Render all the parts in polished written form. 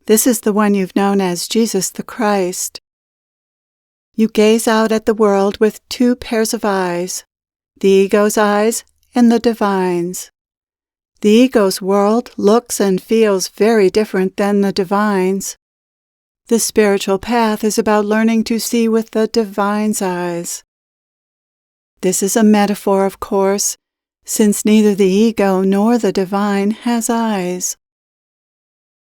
This is the one you've known as Jesus the Christ. You gaze out at the world with two pairs of eyes, the ego's eyes and the divine's. The ego's world looks and feels very different than the divine's. The spiritual path is about learning to see with the divine's eyes. This is a metaphor, of course, since neither the ego nor the divine has eyes.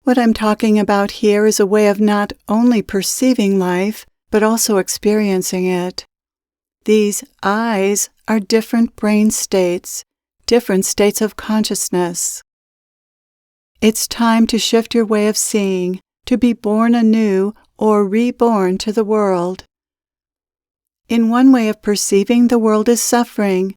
What I'm talking about here is a way of not only perceiving life, but also experiencing it. These eyes are different brain states, different states of consciousness. It's time to shift your way of seeing, to be born anew or reborn to the world. In one way of perceiving, the world is suffering,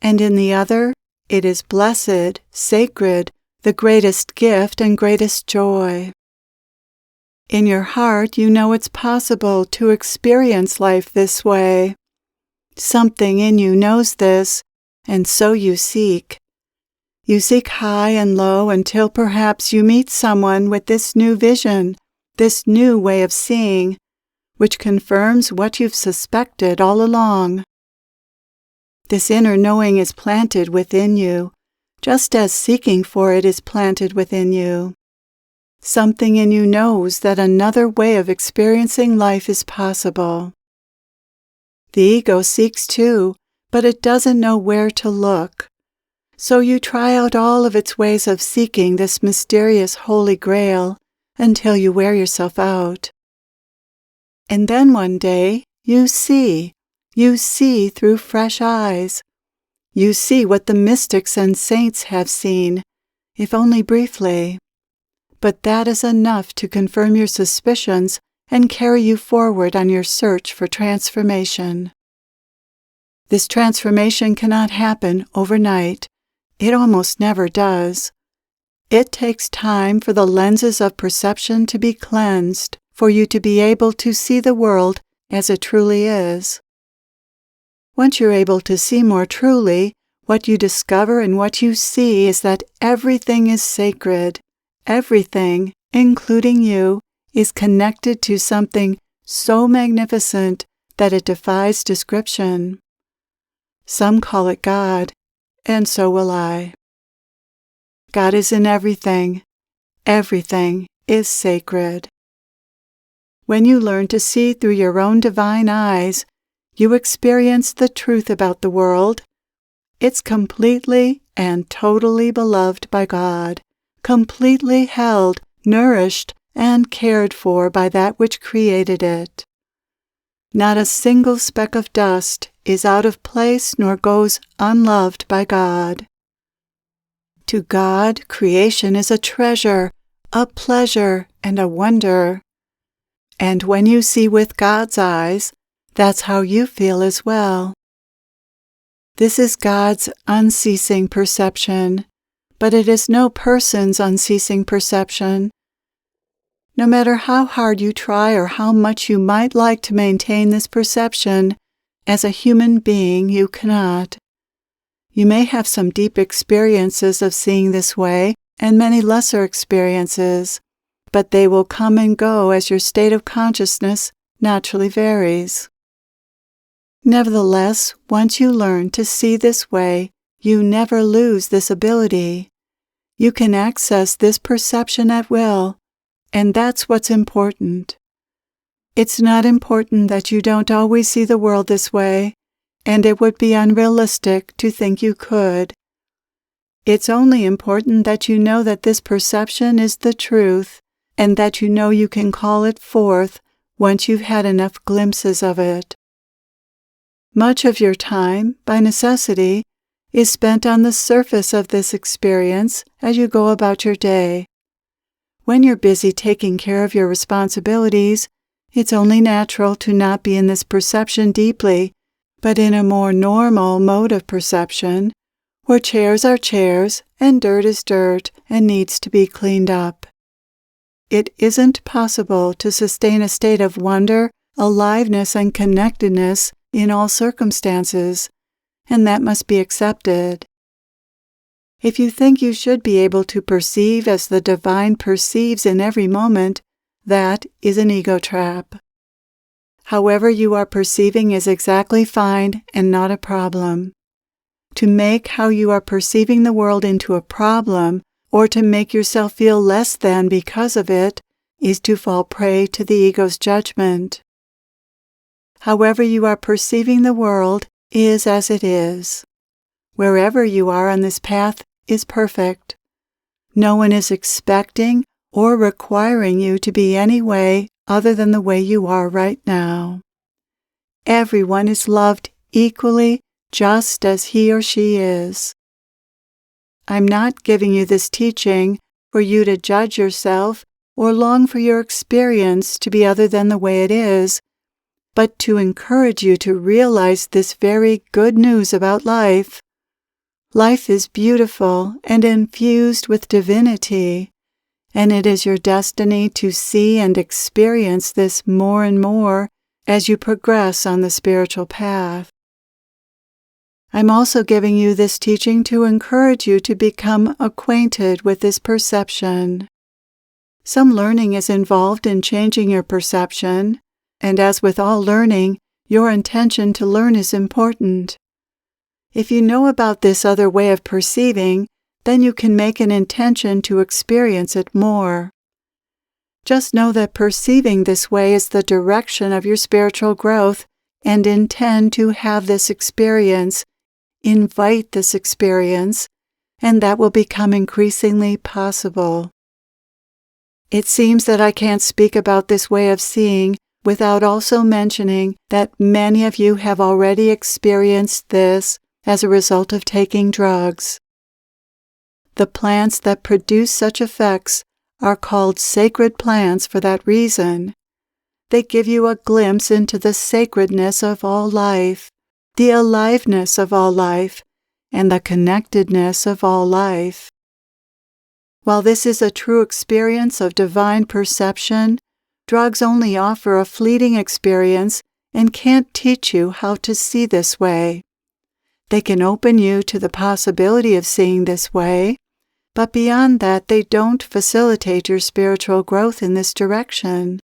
and in the other, it is blessed, sacred, the greatest gift and greatest joy. In your heart, you know it's possible to experience life this way. Something in you knows this, and so you seek. You seek high and low until perhaps you meet someone with this new vision, this new way of seeing, which confirms what you've suspected all along. This inner knowing is planted within you, just as seeking for it is planted within you. Something in you knows that another way of experiencing life is possible. The ego seeks too, but it doesn't know where to look. So you try out all of its ways of seeking this mysterious Holy Grail until you wear yourself out. And then one day, you see through fresh eyes. You see what the mystics and saints have seen, if only briefly. But that is enough to confirm your suspicions and carry you forward on your search for transformation. This transformation cannot happen overnight. It almost never does. It takes time for the lenses of perception to be cleansed, for you to be able to see the world as it truly is. Once you're able to see more truly, what you discover and what you see is that everything is sacred. Everything, including you, is connected to something so magnificent that it defies description. Some call it God, and so will I. God is in everything. Everything is sacred. When you learn to see through your own divine eyes, you experience the truth about the world. It's completely and totally beloved by God, completely held, nourished, and cared for by that which created it. Not a single speck of dust is out of place nor goes unloved by God. To God, creation is a treasure, a pleasure, and a wonder. And when you see with God's eyes, that's how you feel as well. This is God's unceasing perception, but it is no person's unceasing perception. No matter how hard you try or how much you might like to maintain this perception, as a human being you cannot. You may have some deep experiences of seeing this way and many lesser experiences, but they will come and go as your state of consciousness naturally varies. Nevertheless, once you learn to see this way, you never lose this ability. You can access this perception at will, and that's what's important. It's not important that you don't always see the world this way, and it would be unrealistic to think you could. It's only important that you know that this perception is the truth, and that you know you can call it forth once you've had enough glimpses of it. Much of your time, by necessity, is spent on the surface of this experience as you go about your day. When you're busy taking care of your responsibilities, it's only natural to not be in this perception deeply, but in a more normal mode of perception, where chairs are chairs and dirt is dirt and needs to be cleaned up. It isn't possible to sustain a state of wonder, aliveness, and connectedness in all circumstances, and that must be accepted. If you think you should be able to perceive as the divine perceives in every moment, that is an ego trap. However you are perceiving is exactly fine and not a problem. To make how you are perceiving the world into a problem, or to make yourself feel less than because of it, is to fall prey to the ego's judgment. However you are perceiving the world is as it is. Wherever you are on this path is perfect. No one is expecting or requiring you to be any way other than the way you are right now. Everyone is loved equally, just as he or she is. I'm not giving you this teaching for you to judge yourself or long for your experience to be other than the way it is, but to encourage you to realize this very good news about life. Life is beautiful and infused with divinity, and it is your destiny to see and experience this more and more as you progress on the spiritual path. I'm also giving you this teaching to encourage you to become acquainted with this perception. Some learning is involved in changing your perception, and as with all learning, your intention to learn is important. If you know about this other way of perceiving, then you can make an intention to experience it more. Just know that perceiving this way is the direction of your spiritual growth, and intend to have this experience, invite this experience, and that will become increasingly possible. It seems that I can't speak about this way of seeing without also mentioning that many of you have already experienced this as a result of taking drugs. The plants that produce such effects are called sacred plants for that reason. They give you a glimpse into the sacredness of all life, the aliveness of all life, and the connectedness of all life. While this is a true experience of divine perception, drugs only offer a fleeting experience and can't teach you how to see this way. They can open you to the possibility of seeing this way, but beyond that they don't facilitate your spiritual growth in this direction.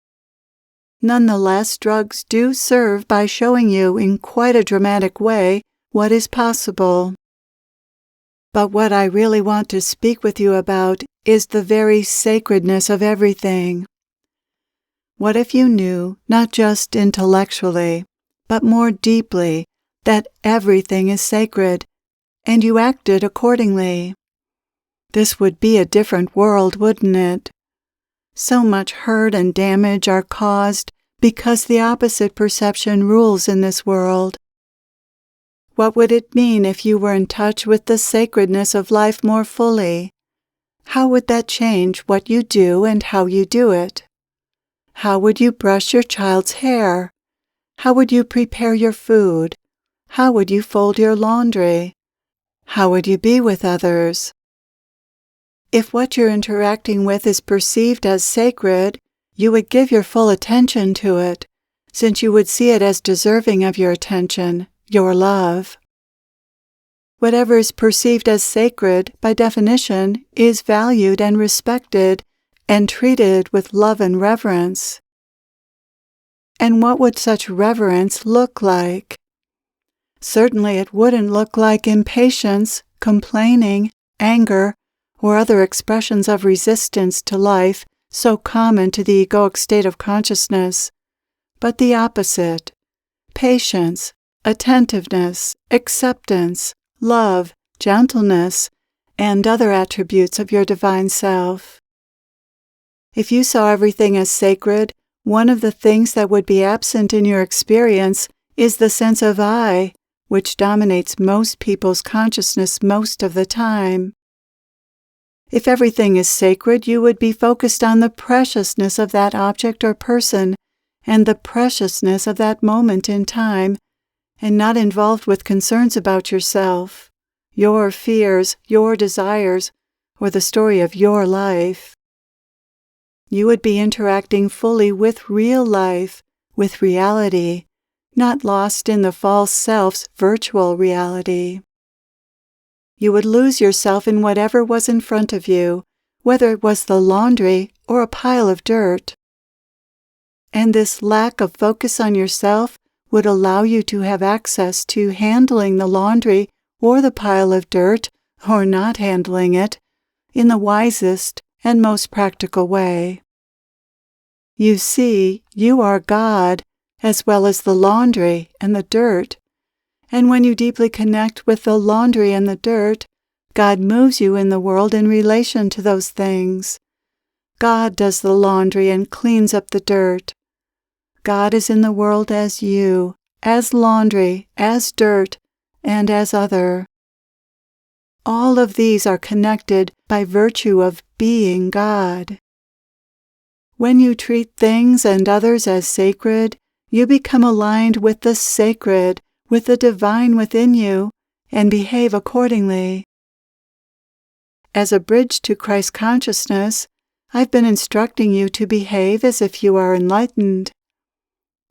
Nonetheless, drugs do serve by showing you in quite a dramatic way what is possible. But what I really want to speak with you about is the very sacredness of everything. What if you knew, not just intellectually, but more deeply, that everything is sacred, and you acted accordingly? This would be a different world, wouldn't it? So much hurt and damage are caused because the opposite perception rules in this world. What would it mean if you were in touch with the sacredness of life more fully? How would that change what you do and how you do it? How would you brush your child's hair? How would you prepare your food? How would you fold your laundry? How would you be with others? If what you're interacting with is perceived as sacred, you would give your full attention to it, since you would see it as deserving of your attention, your love. Whatever is perceived as sacred, by definition, is valued and respected and treated with love and reverence. And what would such reverence look like? Certainly it wouldn't look like impatience, complaining, anger, or other expressions of resistance to life so common to the egoic state of consciousness, but the opposite: patience, attentiveness, acceptance, love, gentleness, and other attributes of your divine self. If you saw everything as sacred, one of the things that would be absent in your experience is the sense of I, which dominates most people's consciousness most of the time. If everything is sacred, you would be focused on the preciousness of that object or person and the preciousness of that moment in time, and not involved with concerns about yourself, your fears, your desires, or the story of your life. You would be interacting fully with real life, with reality, not lost in the false self's virtual reality. You would lose yourself in whatever was in front of you, whether it was the laundry or a pile of dirt. And this lack of focus on yourself would allow you to have access to handling the laundry or the pile of dirt, or not handling it, in the wisest and most practical way. You see, you are God, as well as the laundry and the dirt. And when you deeply connect with the laundry and the dirt, God moves you in the world in relation to those things. God does the laundry and cleans up the dirt. God is in the world as you, as laundry, as dirt, and as other. All of these are connected by virtue of being God. When you treat things and others as sacred, you become aligned with the sacred, with the divine within you, and behave accordingly. As a bridge to Christ consciousness, I've been instructing you to behave as if you are enlightened.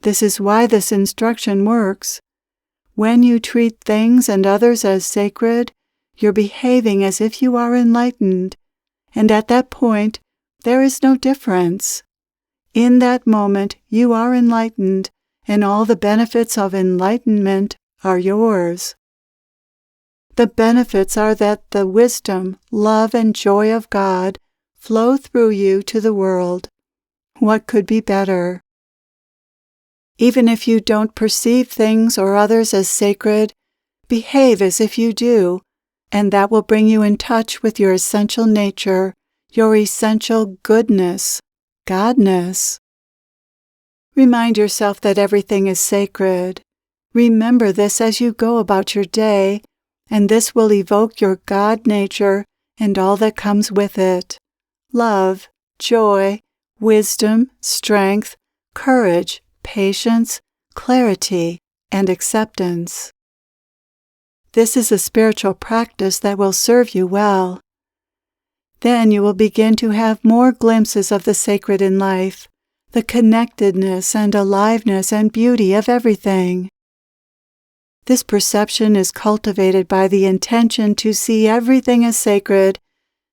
This is why this instruction works. When you treat things and others as sacred, you're behaving as if you are enlightened, and at that point, there is no difference. In that moment, you are enlightened, and all the benefits of enlightenment are yours. The benefits are that the wisdom, love, and joy of God flow through you to the world. What could be better? Even if you don't perceive things or others as sacred, behave as if you do, and that will bring you in touch with your essential nature, your essential goodness, Godness. Remind yourself that everything is sacred. Remember this as you go about your day, and this will evoke your God nature and all that comes with it: love, joy, wisdom, strength, courage, patience, clarity, and acceptance. This is a spiritual practice that will serve you well. Then you will begin to have more glimpses of the sacred in life, the connectedness and aliveness and beauty of everything. This perception is cultivated by the intention to see everything as sacred,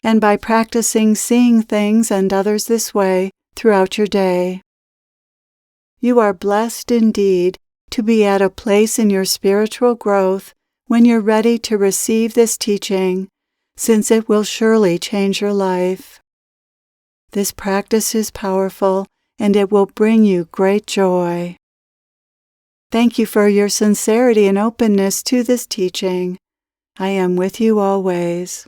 and by practicing seeing things and others this way throughout your day. You are blessed indeed to be at a place in your spiritual growth when you're ready to receive this teaching, since it will surely change your life. This practice is powerful, and it will bring you great joy. Thank you for your sincerity and openness to this teaching. I am with you always.